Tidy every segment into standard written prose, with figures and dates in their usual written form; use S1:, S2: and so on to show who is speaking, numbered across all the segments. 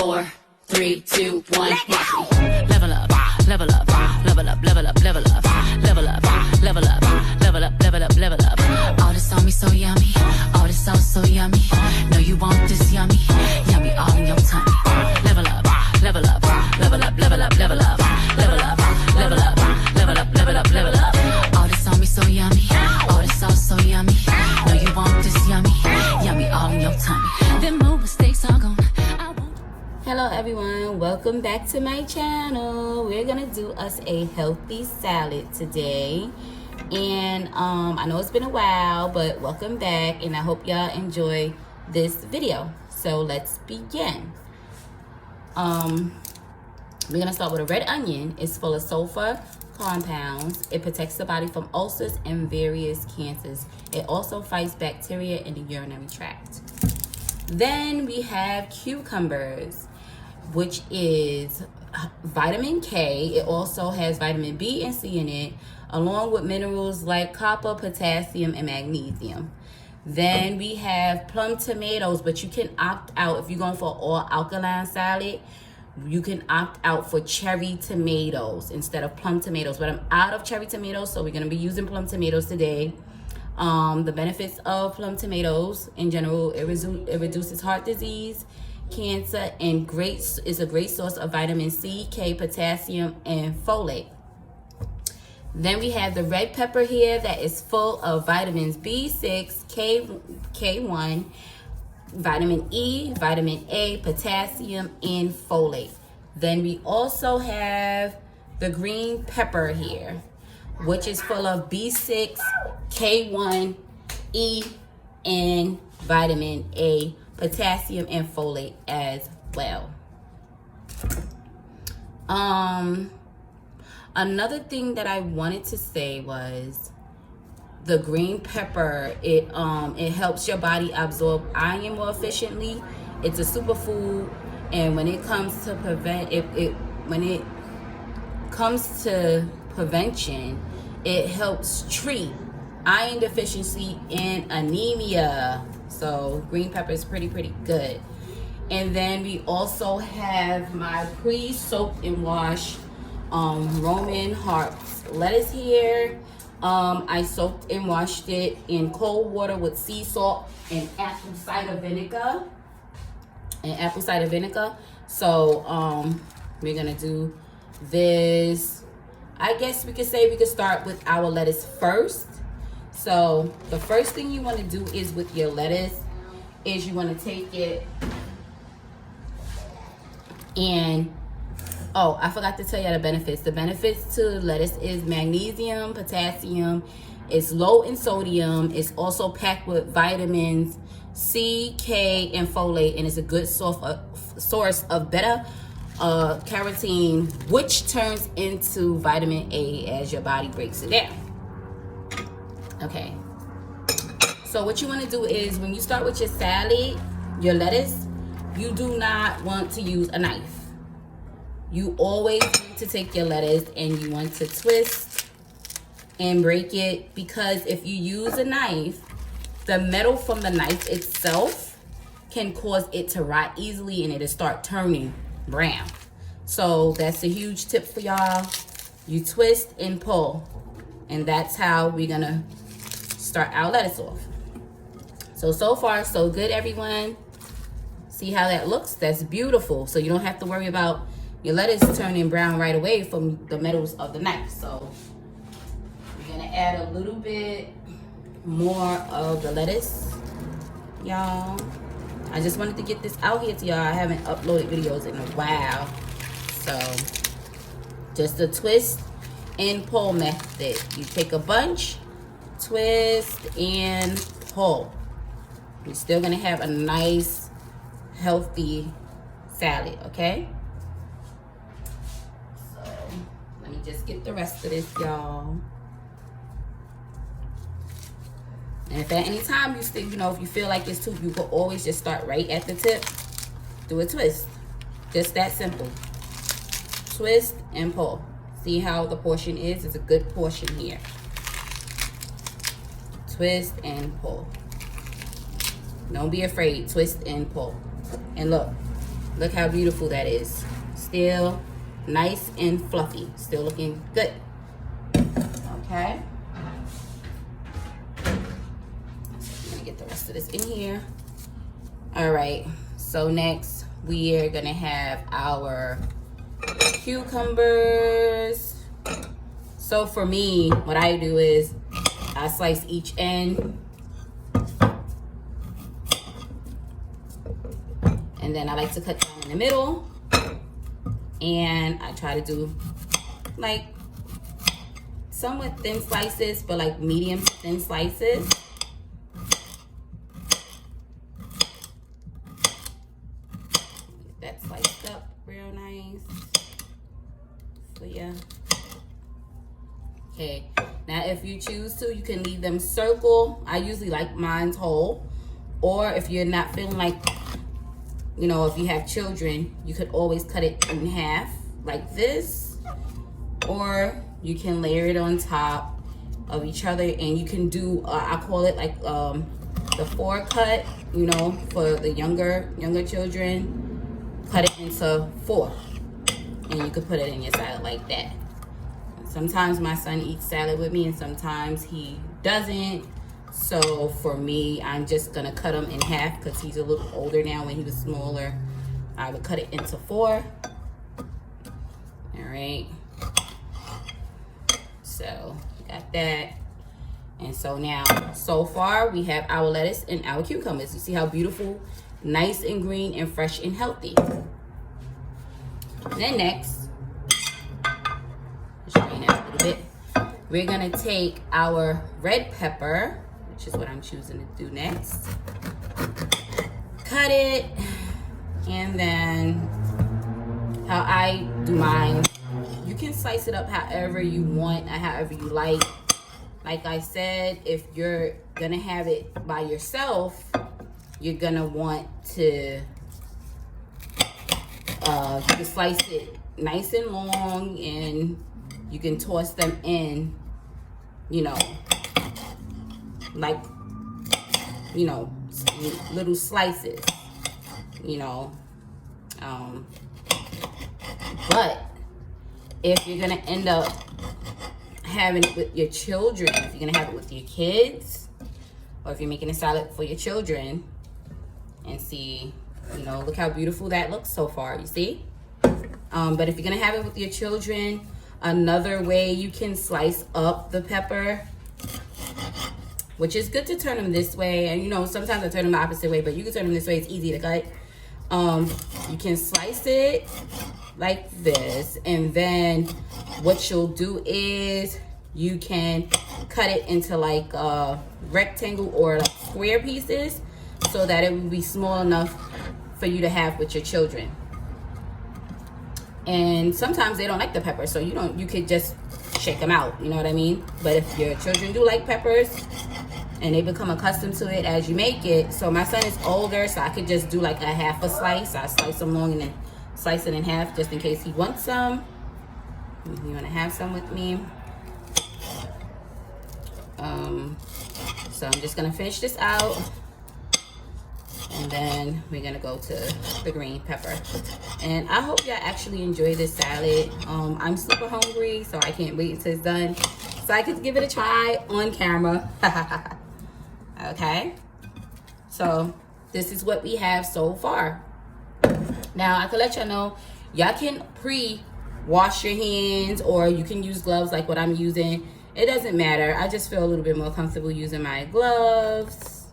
S1: 4, 3, 2, 1, watch me. Level up, level up, level up, level up, level up, level up, level up, level up, level up, level up. All this on me so yummy, all this sauce so yummy. Know you want this yummy, yummy all in your tummy. Level up, level up, level up, level up, level up, level up, level up, level up, level up, level up. All this on me so yummy, all this sauce so yummy. Know you want this yummy, yummy all in your tummy. Them more mistakes are gone.
S2: Hello everyone, welcome back to my channel. We're gonna do us a healthy salad today, and I know it's been a while, but welcome back, and I hope y'all enjoy this video. So let's begin. We're gonna start with a red onion. It's full of sulfur compounds. It protects the body from ulcers and various cancers. It also fights bacteria in the urinary tract. Then we have cucumbers, which is vitamin K. It also has vitamin B and C in it, along with minerals like copper, potassium, and magnesium. Then we have plum tomatoes, but you can opt out if you're going for all alkaline salad. You can opt out for cherry tomatoes instead of plum tomatoes, but I'm out of cherry tomatoes, so we're going to be using plum tomatoes today. The benefits of plum tomatoes in general: it reduces heart disease, cancer, and is a great source of vitamin C, K, potassium, and folate. Then we have the red pepper here that is full of vitamins B6, K1, vitamin E, vitamin A, potassium, and folate. Then we also have the green pepper here, which is full of B6, K1, E, and vitamin A, potassium, and folate as well. Another thing that I wanted to say was the green pepper. It helps your body absorb iron more efficiently. It's a superfood, and when it comes to prevention, it helps treat iron deficiency and anemia. So green pepper is pretty good. And then we also have my pre-soaked and washed Roman hearts lettuce here. I soaked and washed it in cold water with sea salt and apple cider vinegar. So we're gonna do this. I guess we could say we could start with our lettuce first. So the first thing you want to do is with your lettuce is you want to take it and I forgot to tell you the benefits. The benefits to lettuce is magnesium, potassium. It's low in sodium. It's also packed with vitamins C, K, and folate, and it's a good source of beta carotene, which turns into vitamin A as your body breaks it down. Okay, so what you want to do is when you start with your salad, your lettuce, you do not want to use a knife. You always need to take your lettuce and you want to twist and break it, because if you use a knife, the metal from the knife itself can cause it to rot easily and it'll start turning brown. So that's a huge tip for y'all. You twist and pull, and that's how we're gonna start our lettuce off. So far so good, everyone. See how that looks? That's beautiful. So you don't have to worry about your lettuce turning brown right away from the metals of the knife. So we're gonna add a little bit more of the lettuce, y'all. I just wanted to get this out here to y'all. I haven't uploaded videos in a while. So just a twist and pull method. You take a bunch, twist and pull. You're still gonna have a nice healthy salad, okay? So let me just get the rest of this, y'all. And if at any time you still, if you feel like it's too, you can always just start right at the tip. Do a twist. Just that simple. Twist and pull. See how the portion is? It's a good portion here. Twist and pull. Don't be afraid. Twist and pull. And look, Look how beautiful that is. Still nice and fluffy. Still looking good. Okay. I'm gonna get the rest of this in here. All right. So next we are gonna have our cucumbers. So for me, what I do is I slice each end. And then I like to cut down in the middle. And I try to do like somewhat thin slices, but like medium thin slices. Get that sliced up real nice for you. Okay, now if you choose to, you can leave them circle. I usually like mine's whole. Or if you're not feeling like, you know, if you have children, you could always cut it in half like this, or you can layer it on top of each other, and you can do I call it like the 4 cut, you know, for the younger children. Cut it into 4, and you could put it in your salad like that. Sometimes my son eats salad with me, and sometimes he doesn't. So for me, I'm just gonna cut him in half because he's a little older now. When he was smaller, I would cut it into 4. All right. So got that. And so now, so far, we have our lettuce and our cucumbers. You see how beautiful, nice and green and fresh and healthy. Then next, strain out a little bit. We're gonna take our red pepper, which is what I'm choosing to do next. Cut it, and then how I do mine, you can slice it up however you want, however you like. Like I said, if you're gonna have it by yourself, you're gonna want to you can slice it nice and long, and you can toss them in, you know, like, you know, little slices, you know. But if you're gonna end up having it with your children, if you're gonna have it with your kids, or if you're making a salad for your children, and see, you know, look how beautiful that looks so far, you see? But if you're gonna have it with your children, another way you can slice up the pepper, which is good to turn them this way. And you know, sometimes I turn them the opposite way, but you can turn them this way, it's easy to cut. You can slice it like this, and then what you'll do is you can cut it into like rectangle or like square pieces, so that it will be small enough for you to have with your children. And sometimes they don't like the pepper, so you could just shake them out, you know what I mean? But if your children do like peppers and they become accustomed to it as you make it, so my son is older, so I could just do like a half a slice. I slice them long and then slice it in half just in case he wants some. If you want to have some with me. So I'm just gonna finish this out, and then we're gonna go to the green pepper. And I hope y'all actually enjoy this salad. I'm super hungry, so I can't wait until it's done so I can give it a try on camera. Okay, so this is what we have so far. Now I can let y'all know, y'all can pre-wash your hands, or you can use gloves like what I'm using. It doesn't matter. I just feel a little bit more comfortable using my gloves.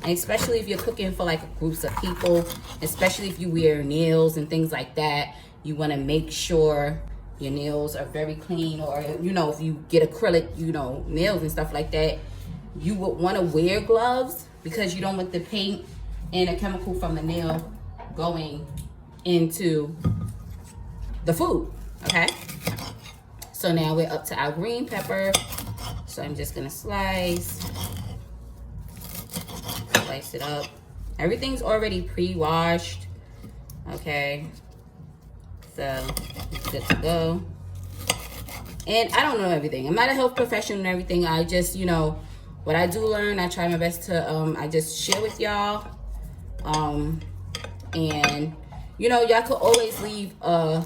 S2: And especially if you're cooking for like groups of people, especially if you wear nails and things like that, you want to make sure your nails are very clean. Or, you know, if you get acrylic, you know, nails and stuff like that, you would want to wear gloves, because you don't want the paint and a chemical from the nail going into the food. Okay, so now we're up to our green pepper. So I'm just gonna slice it up. Everything's already pre-washed. Okay, so it's good to go. And I don't know everything. I'm not a health professional and everything. I just, you know, what I do learn, I try my best to I just share with y'all. And You know, y'all could always leave a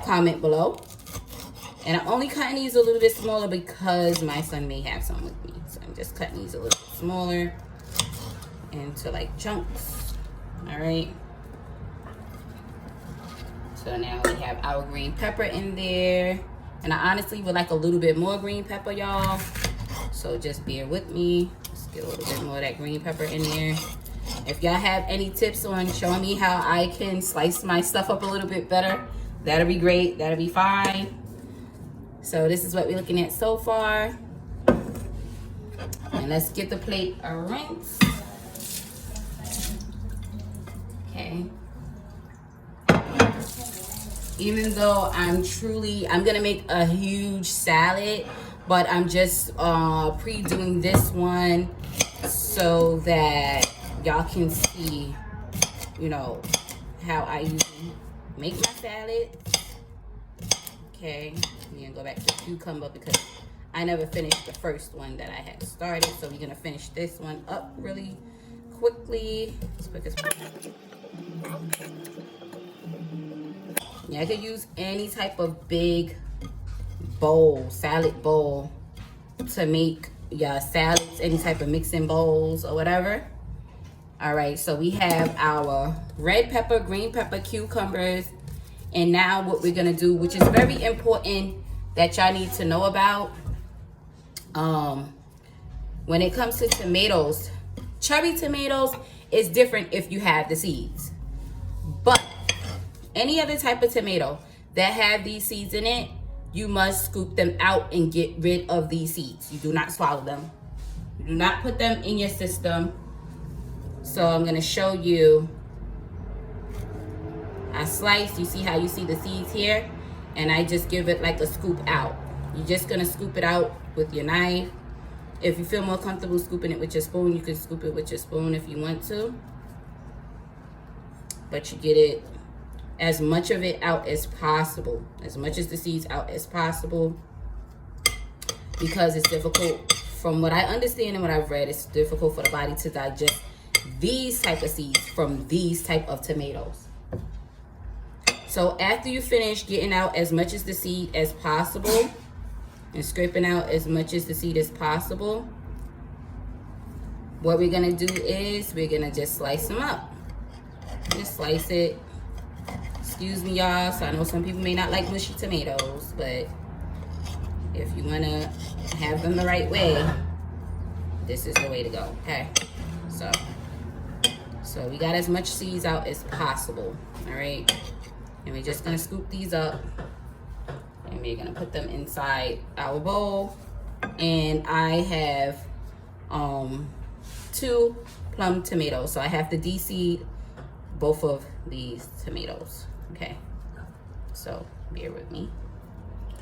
S2: comment below. And I'm only cutting these a little bit smaller because my son may have some with me. So I'm just cutting these a little bit smaller into like chunks. All right. So now we have our green pepper in there. And I honestly would like a little bit more green pepper, y'all. So just bear with me. Let's get a little bit more of that green pepper in there. If y'all have any tips on showing me how I can slice my stuff up a little bit better, that'll be great. That'll be fine. So this is what we're looking at so far. And let's get the plate a rinse. Okay. Even though I'm gonna make a huge salad, but I'm just pre-doing this one so that y'all can see, you know, how I usually make my salad. Okay, we're gonna go back to the cucumber because I never finished the first one that I had started. So we're gonna finish this one up really quickly. As quick as possible. Yeah, I could use any type of big bowl, salad bowl, to make your salads, any type of mixing bowls or whatever. All right, so we have our red pepper, green pepper, cucumbers. And now what we're gonna do, which is very important that y'all need to know about, when it comes to tomatoes, cherry tomatoes is different if you have the seeds. But any other type of tomato that have these seeds in it, you must scoop them out and get rid of these seeds. You do not swallow them. You do not put them in your system. So I'm gonna show you. I slice, you see how you see the seeds here? And I just give it like a scoop out. You're just gonna scoop it out with your knife. If you feel more comfortable scooping it with your spoon, you can scoop it with your spoon if you want to. But you get it, as much of it out as possible. As much as the seeds out as possible. Because it's difficult, from what I understand and what I've read, it's difficult for the body to digest these type of seeds from these type of tomatoes. So after you finish getting out as much as the seed as possible and scraping out as much as the seed as possible, what we're gonna do is we're gonna just slice them up. Just slice it. Excuse me, y'all. So I know some people may not like mushy tomatoes, but if you wanna have them the right way, this is the way to go, okay? So we got as much seeds out as possible, all right? And we're just gonna scoop these up and we're gonna put them inside our bowl. And I have 2 plum tomatoes. So I have to de-seed both of these tomatoes, okay? So bear with me.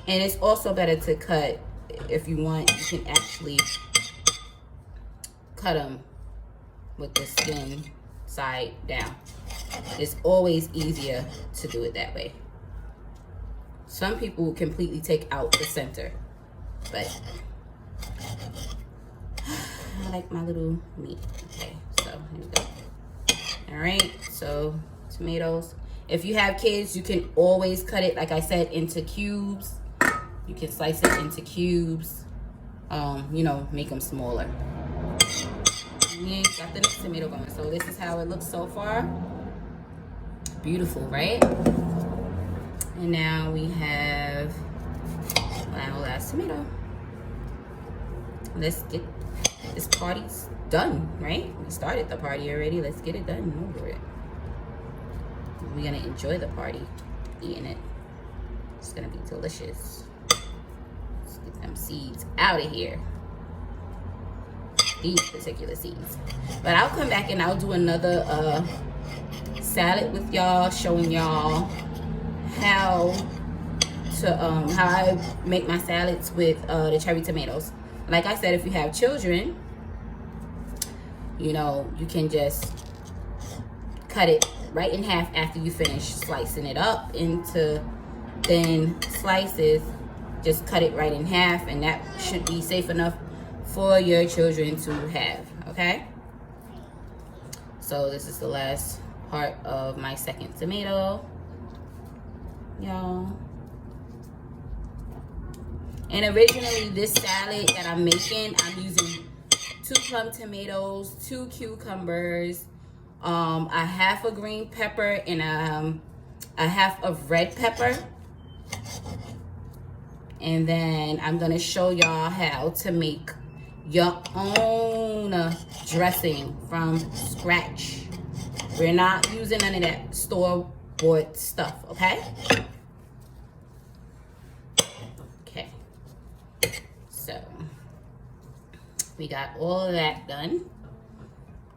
S2: And it's also better to cut, if you want, you can actually cut them with the skin side down. It's always easier to do it that way. Some people will completely take out the center, but I like my little meat. Okay, so here we go. All right, so tomatoes. If you have kids, you can always cut it, like I said, into cubes. You can slice it into cubes, you know, make them smaller. Yeah, got the next tomato going. So this is how it looks so far. Beautiful, right? And now we have our last tomato. Let's get this party done, right? We started the party already. Let's get it done and over it. We're gonna enjoy the party, eating it. It's gonna be delicious. Let's get them seeds out of here. These particular seeds. But I'll come back and I'll do another salad with y'all, showing y'all how I make my salads with the cherry tomatoes. Like I said, if you have children, you know, you can just cut it right in half after you finish slicing it up into thin slices. Just cut it right in half, and that should be safe enough for your children to have, okay? So this is the last part of my second tomato, y'all. And originally this salad that I'm making, I'm using 2 plum tomatoes, 2 cucumbers, a half a green pepper, and a half of red pepper. And then I'm gonna show y'all how to make your own dressing from scratch. We're not using none of that store-bought stuff, okay? Okay. So we got all of that done.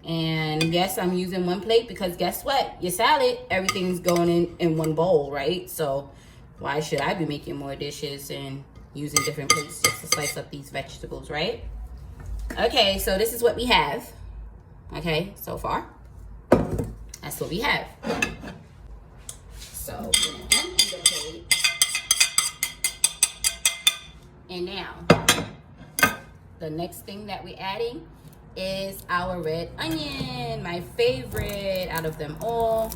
S2: And yes, I'm using 1 plate because guess what? Your salad, everything's going in 1 bowl, right? So why should I be making more dishes and using different plates just to slice up these vegetables, right? Okay, so this is what we have. Okay, so far. That's what we have. So, we're gonna empty the plate. And now, the next thing that we're adding is our red onion, my favorite out of them all.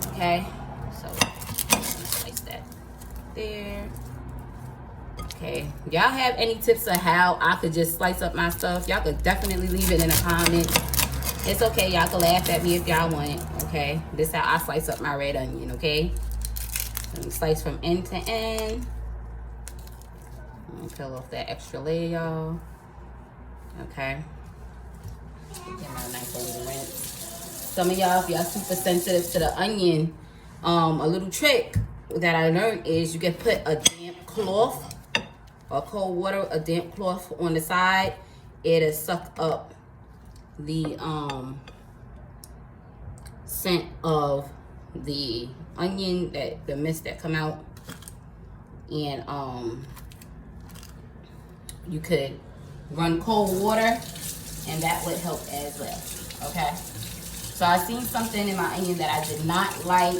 S2: Okay, so slice that there. Okay, y'all have any tips of how I could just slice up my stuff? Y'all could definitely leave it in the comments. It's okay, y'all can laugh at me if y'all want, okay? This is how I slice up my red onion, okay? Let me slice from end to end. Peel off that extra layer, y'all. Okay. Get my nice little rinse. Some of y'all, if y'all super sensitive to the onion, a little trick that I learned is you can put a damp cloth or cold water, a damp cloth on the side. It'll suck up the scent of the onion, that the mist that come out. And you could run cold water and that would help as well. Okay, so I seen something in my onion that I did not like,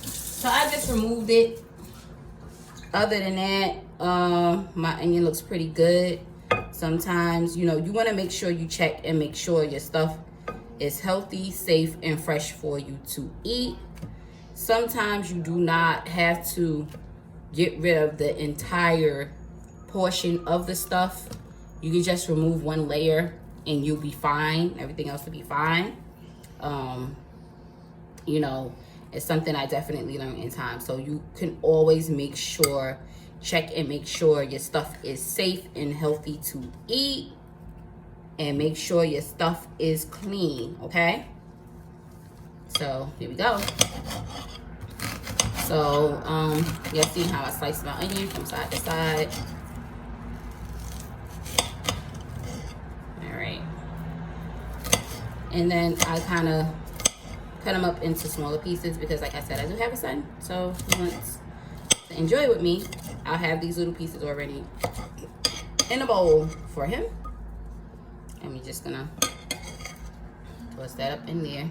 S2: so I just removed it. Other than that, my onion looks pretty good. Sometimes, you know, you want to make sure you check and make sure your stuff is healthy, safe, and fresh for you to eat. Sometimes you do not have to get rid of the entire portion of the stuff. You can just remove 1 layer and you'll be fine. Everything else will be fine. You know, it's something I definitely learned in time. So you can always make sure, check and make sure your stuff is safe and healthy to eat. And make sure your stuff is clean, okay? So, here we go. So, you'll see how I slice my onion from side to side. Alright. And then I kind of cut them up into smaller pieces because, like I said, I do have a son. So, if he wants to enjoy with me, I'll have these little pieces already in a bowl for him. And we're just gonna toss that up in there.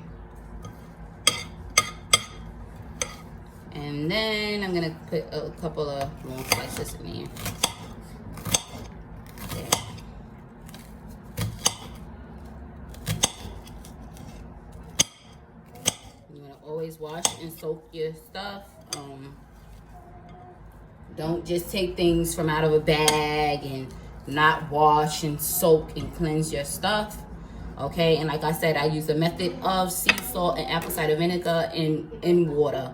S2: And then I'm gonna put a couple of long slices in there. Okay. You wanna always wash and soak your stuff. Don't just take things from out of a bag and not wash and soak and cleanse your stuff. Okay, and like I said, I use a method of sea salt and apple cider vinegar in water.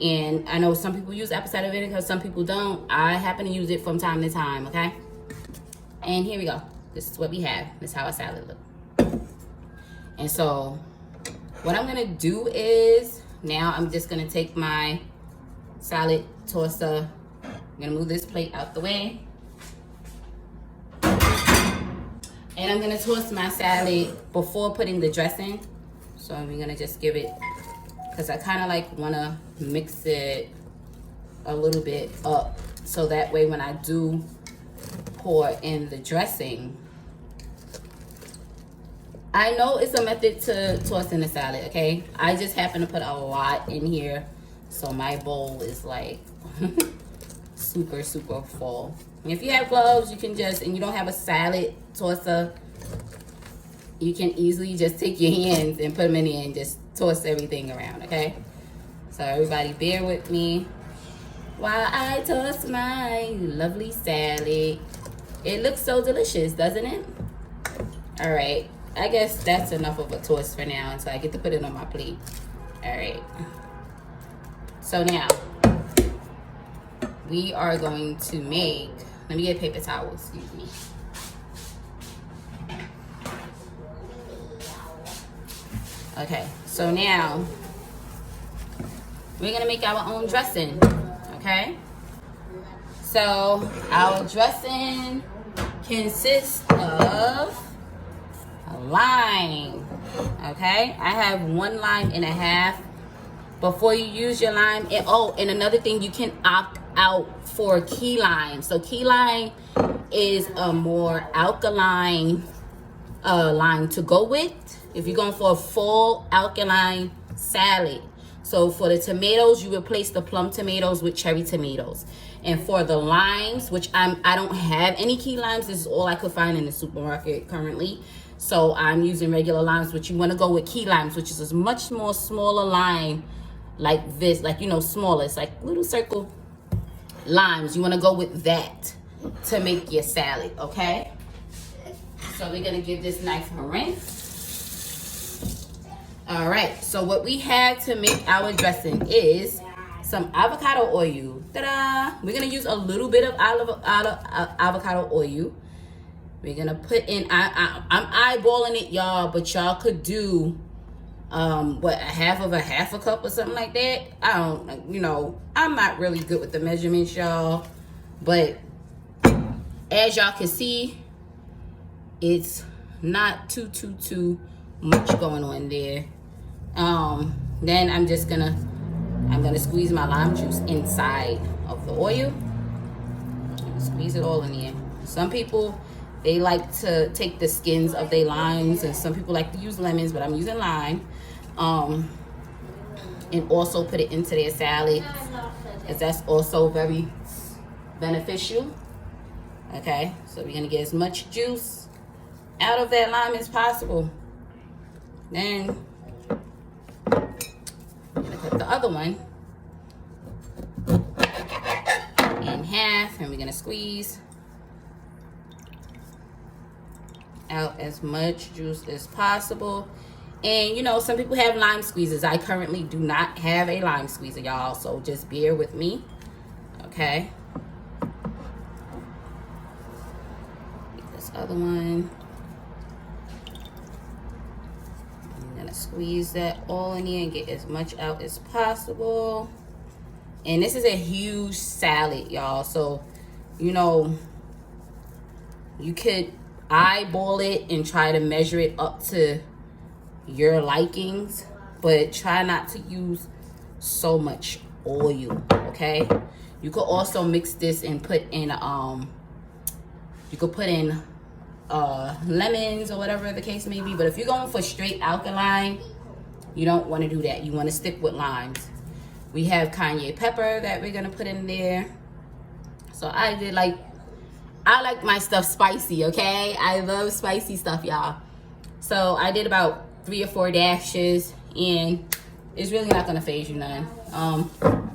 S2: And I know some people use apple cider vinegar, some people don't. I happen to use it from time to time, okay? And here we go. This is what we have. This is how a salad looks. And so what I'm gonna do is, now I'm just gonna take my salad tosser. I'm gonna move this plate out the way. And I'm gonna toss my salad before putting the dressing. So we're gonna just give it, because I kind of like wanna mix it a little bit up, so that way when I do pour in the dressing, I know it's a method to toss in the salad, okay? I just happen to put a lot in here, so my bowl is like super full. And if you have gloves, you can just, and you don't have a salad tosser, you can easily just take your hands and put them in there and just toss everything around, okay? So everybody bear with me while I toss my lovely salad. It looks so delicious, doesn't it? All right, I guess that's enough of a toss for now until I get to put it on my plate. All right. So now, we are going to make, let me get paper towels, excuse me. Okay, so now, we're gonna make our own dressing, okay? So, our dressing consists of a lime, okay? I have 1.5 limes. Before you use your lime, and another thing, you can opt out for key lime. So key lime is a more alkaline lime to go with if you're going for a full alkaline salad. So for the tomatoes, you replace the plum tomatoes with cherry tomatoes. And for the limes, which I don't have any key limes, this is all I could find in the supermarket currently. So I'm using regular limes, but you want to go with key limes, which is a much more smaller lime. Like this, like, you know, smaller. It's like little circle limes. You want to go with that to make your salad, okay? So we're going to give this knife a rinse. All right, so what we have to make our dressing is some avocado oil. Ta-da! We're going to use a little bit of avocado oil. We're going to put in, I'm eyeballing it, y'all, but y'all could do what, half a cup or something like that. I don't, you know, I'm not really good with the measurements, y'all, but as y'all can see, it's not too much going on there. Then I'm gonna squeeze my lime juice inside of the oil. Squeeze it all in there. Some people, they like to take the skins of their limes, and some people like to use lemons, but I'm using lime. And also put it into their salad, because that's also very beneficial. Okay, so we're gonna get as much juice out of that lime as possible. Then I'm gonna cut the other one in half, and we're gonna squeeze out as much juice as possible. And you know, some people have lime squeezers. I currently do not have a lime squeezer, y'all, so just bear with me, okay? Get this other one. I'm gonna squeeze that all in here and get as much out as possible. And this is a huge salad, y'all, so you know, you could eyeball it and try to measure it up to your likings, but try not to use so much oil, okay? You could also mix this and put in you could put in lemons or whatever the case may be, but if you're going for straight alkaline, you don't want to do that. You want to stick with limes. We have cayenne pepper that we're gonna put in there. So I like my stuff spicy, okay? I love spicy stuff, y'all. So I did about 3 or 4 dashes, and it's really not gonna phase you none.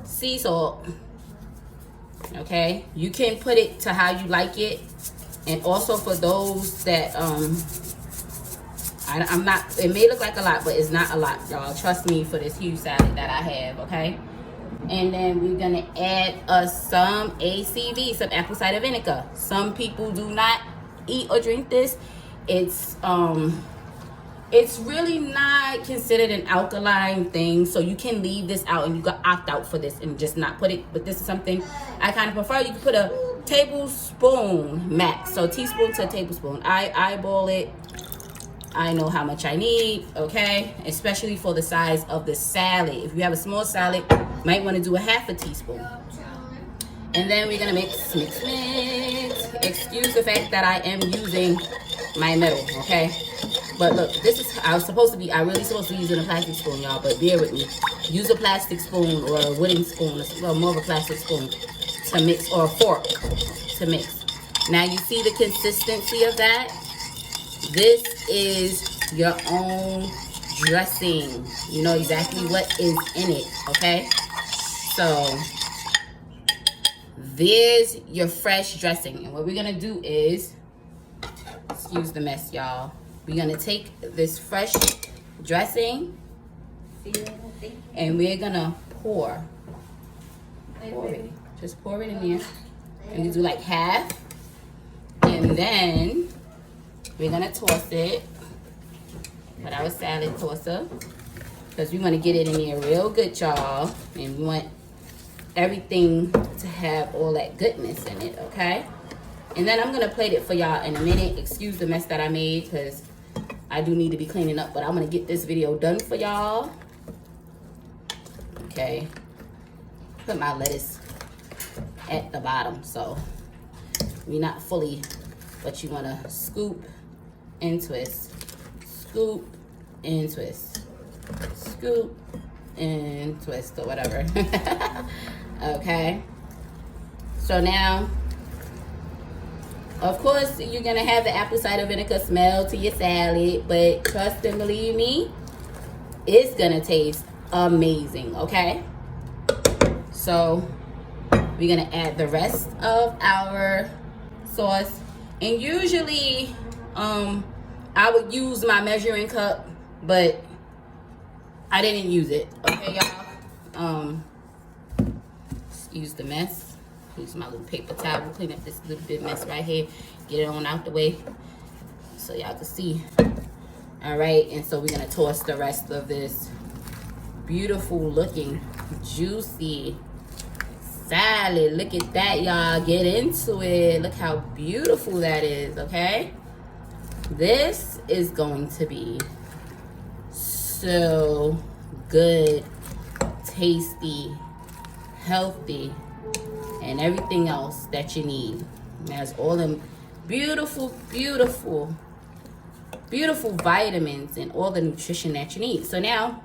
S2: Sea salt, okay? You can put it to how you like it, and also for those that I'm not, it may look like a lot, but it's not a lot, y'all. Trust me for this huge salad that I have, okay? And then we're gonna add some ACV, some apple cider vinegar. Some people do not eat or drink this. It's really not considered an alkaline thing, so you can leave this out and you can opt out for this and just not put it. But this is something I kind of prefer. You can put a tablespoon max, so teaspoon to a tablespoon. I eyeball it. I know how much I need, okay? Especially for the size of the salad. If you have a small salad, you might want to do a half a teaspoon. And then we're gonna mix. Excuse the fact that I am using my metal, okay? But look, this is, I really supposed to be using a plastic spoon, y'all, but bear with me. Use a plastic spoon or a wooden spoon, or more of a plastic spoon to mix, or a fork to mix. Now you see the consistency of that? This is your own dressing. You know exactly what is in it, okay? So there's your fresh dressing. And what we're gonna do is, excuse the mess, y'all. We're gonna take this fresh dressing and we're gonna pour it. Just pour it in there. And you do like half. And then we're gonna toss it with our salad tosser, because we want to get it in there real good, y'all. And we want everything to have all that goodness in it, okay? And then I'm gonna plate it for y'all in a minute. Excuse the mess that I made, because I do need to be cleaning up, but I'm gonna get this video done for y'all. Okay, put my lettuce at the bottom, so we're not fully, but you wanna scoop and twist, scoop and twist, scoop and twist, or whatever. Okay, so now, of course, you're gonna have the apple cider vinegar smell to your salad, but trust and believe me, it's gonna taste amazing, okay? So we're gonna add the rest of our sauce, and usually I would use my measuring cup, but I didn't use it, okay, y'all? Excuse the mess. Use my little paper towel, clean up this little bit mess right here, get it on out the way so y'all can see. All right, and so we're gonna toss the rest of this beautiful looking juicy salad. Look at that, y'all. Get into it. Look how beautiful that is, okay? This is going to be so good, tasty, healthy, and everything else that you need. It has all them beautiful, beautiful, beautiful vitamins and all the nutrition that you need. So now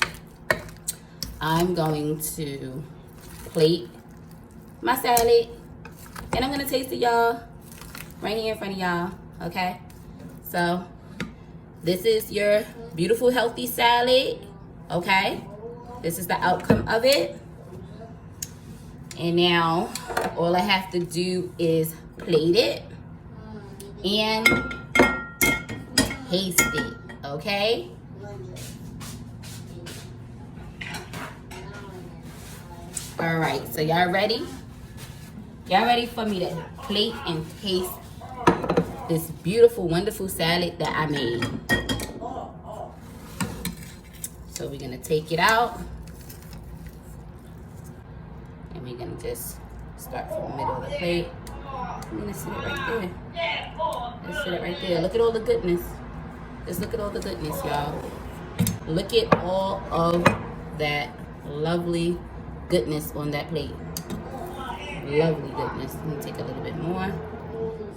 S2: I'm going to plate my salad, and I'm gonna taste it, y'all, right here in front of y'all, okay? So this is your beautiful healthy salad, okay? This is the outcome of it. And now all I have to do is plate it and taste it, okay? All right, so y'all ready? Y'all ready for me to plate and taste this beautiful, wonderful salad that I made? So we're gonna take it out, and we're gonna just start from the middle of the plate. I'm gonna sit it right there. Let's sit it right there. Look at all the goodness. Just look at all the goodness, y'all. Look at all of that lovely goodness on that plate. Lovely goodness. Let me take a little bit more.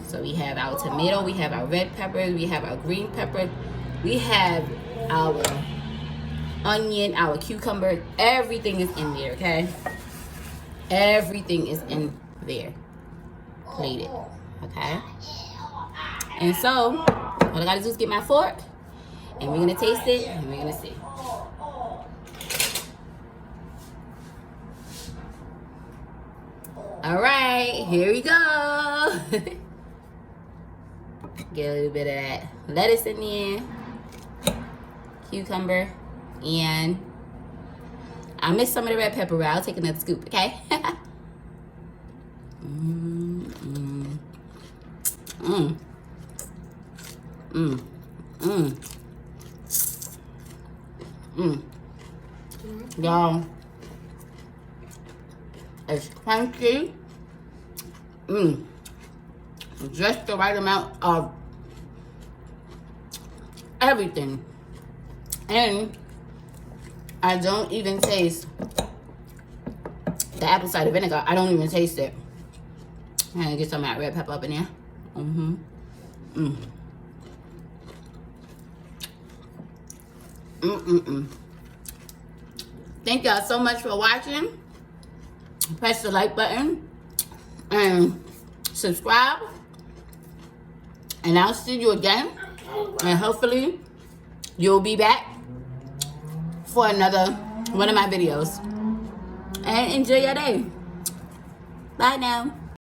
S2: So we have our tomato, we have our red peppers, we have our green pepper, we have our onion, our cucumber. Everything is in there, okay? Everything is in there, plated, okay? And so all I gotta do is get my fork, and we're gonna taste it, and we're gonna see. All right, here we go. Get a little bit of that lettuce in there, cucumber, and I missed some of the red pepper, but I'll take another scoop, okay? Y'all, it's crunchy. Just the right amount of everything. And I don't even taste the apple cider vinegar. I don't even taste it. I'm gonna get some of that red pepper up in there. Thank y'all so much for watching. Press the like button and subscribe. And I'll see you again. And hopefully you'll be back for another one of my videos. And enjoy your day. Bye now.